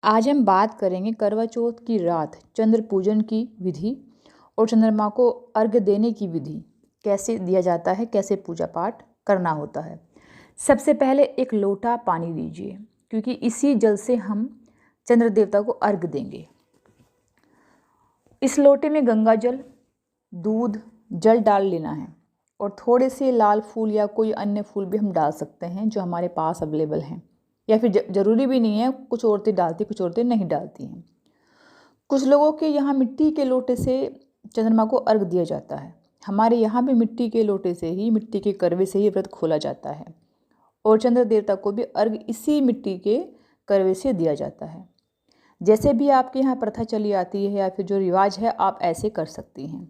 आज हम बात करेंगे करवा चौथ की रात चंद्र पूजन की विधि और चंद्रमा को अर्घ्य देने की विधि। कैसे दिया जाता है, कैसे पूजा पाठ करना होता है। सबसे पहले एक लोटा पानी लीजिए, क्योंकि इसी जल से हम चंद्र देवता को अर्घ्य देंगे। इस लोटे में गंगा जल, दूध, जल डाल लेना है और थोड़े से लाल फूल या कोई अन्य फूल भी हम डाल सकते हैं जो हमारे पास अवेलेबल हैं, या फिर ज़रूरी भी नहीं है, कुछ औरतें डालती कुछ औरतें नहीं डालती हैं। कुछ लोगों के यहाँ मिट्टी के लोटे से चंद्रमा को अर्घ दिया जाता है। हमारे यहाँ भी मिट्टी के लोटे से ही, मिट्टी के करवे से ही व्रत खोला जाता है और चंद्र देवता को भी अर्घ इसी मिट्टी के करवे से दिया जाता है। जैसे भी आपके यहाँ प्रथा चली आती है या फिर जो रिवाज है, आप ऐसे कर सकती हैं।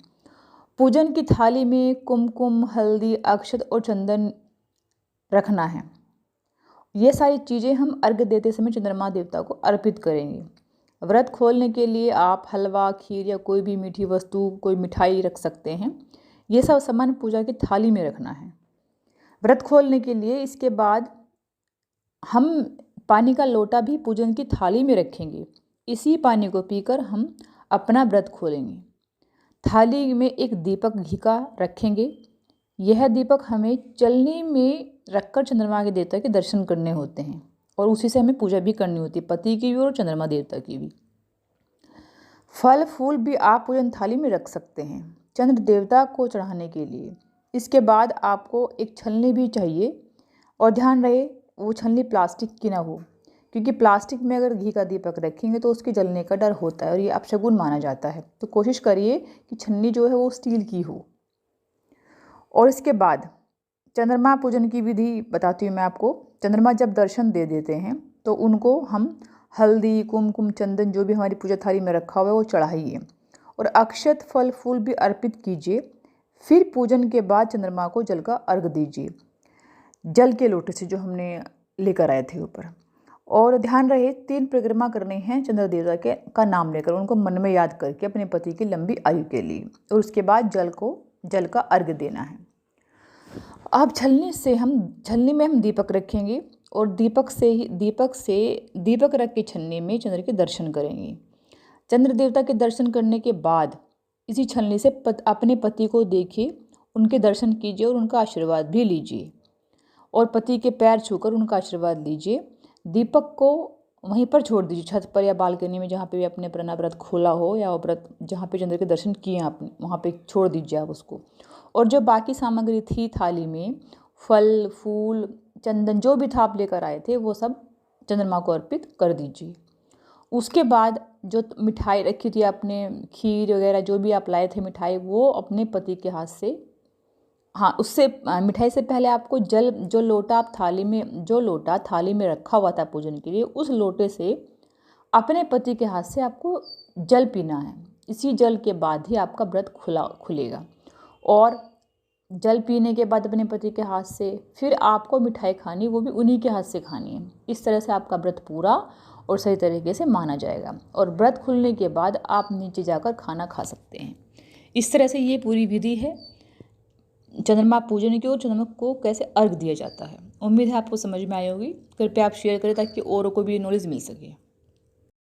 पूजन की थाली में कुमकुम, हल्दी, अक्षत और चंदन रखना है। ये सारी चीज़ें हम अर्घ्य देते समय चंद्रमा देवता को अर्पित करेंगे। व्रत खोलने के लिए आप हलवा, खीर या कोई भी मीठी वस्तु, कोई मिठाई रख सकते हैं। ये सब सामान पूजा की थाली में रखना है। व्रत खोलने के लिए इसके बाद हम पानी का लोटा भी पूजन की थाली में रखेंगे। इसी पानी को पीकर हम अपना व्रत खोलेंगे। थाली में एक दीपक घी का रखेंगे। यह दीपक हमें चलनी में रखकर चंद्रमा के देवता के दर्शन करने होते हैं और उसी से हमें पूजा भी करनी होती है, पति की भी और चंद्रमा देवता की भी। फल फूल भी आप पूजन थाली में रख सकते हैं चंद्र देवता को चढ़ाने के लिए। इसके बाद आपको एक छलनी भी चाहिए और ध्यान रहे वो छलनी प्लास्टिक की ना हो, क्योंकि प्लास्टिक में अगर घी का दीपक रखेंगे तो उसके जलने का डर होता है और ये अपशगुन माना जाता है। तो कोशिश करिए कि छलनी जो है वो स्टील की हो। और इसके बाद चंद्रमा पूजन की विधि बताती हूँ मैं आपको। चंद्रमा जब दर्शन दे देते हैं तो उनको हम हल्दी, कुमकुम, चंदन जो भी हमारी पूजा थाली में रखा हुआ है वो चढ़ाइए और अक्षत, फल फूल भी अर्पित कीजिए। फिर पूजन के बाद चंद्रमा को जल का अर्घ दीजिए, जल के लोटे से जो हमने लेकर आए थे ऊपर। और ध्यान रहे 3 परिक्रमा करने हैं चंद्र देवता के का नाम लेकर, उनको मन में याद करके अपने पति की लंबी आयु के लिए। और उसके बाद जल का अर्घ देना है। अब छलनी में हम दीपक रखेंगे और दीपक रख के छलनी में चंद्र के दर्शन करेंगे। चंद्र देवता के दर्शन करने के बाद इसी छलनी से अपने पति को देखिए, उनके दर्शन कीजिए और उनका आशीर्वाद भी लीजिए और पति के पैर छूकर उनका आशीर्वाद लीजिए। दीपक को वहीं पर छोड़ दीजिए, छत पर या बालकनी में, जहाँ पे भी अपने अपना व्रत खोला हो या व्रत जहाँ पे चंद्र के दर्शन किए आपने, वहाँ पे छोड़ दीजिए आप उसको। और जो बाकी सामग्री थी थाली में, फल फूल, चंदन जो भी था आप लेकर आए थे, वो सब चंद्रमा को अर्पित कर दीजिए। उसके बाद जो मिठाई रखी थी आपने, खीर वगैरह जो भी आप लाए थे मिठाई, वो अपने पति के हाथ से, हाँ, उससे मिठाई से पहले आपको जो लोटा थाली में रखा हुआ था पूजन के लिए, उस लोटे से अपने पति के हाथ से आपको जल पीना है। इसी जल के बाद ही आपका व्रत खुलेगा। और जल पीने के बाद अपने पति के हाथ से फिर आपको मिठाई खानी, वो भी उन्हीं के हाथ से खानी है। इस तरह से आपका व्रत पूरा और सही तरीके से माना जाएगा और व्रत खुलने के बाद आप नीचे जाकर खाना खा सकते हैं। इस तरह से ये पूरी विधि है चंद्रमा पूजन की और चंद्रमा को कैसे अर्घ दिया जाता है। उम्मीद है आपको समझ में आई होगी। कृपया आप शेयर करें ताकि औरों को भी नॉलेज मिल सके।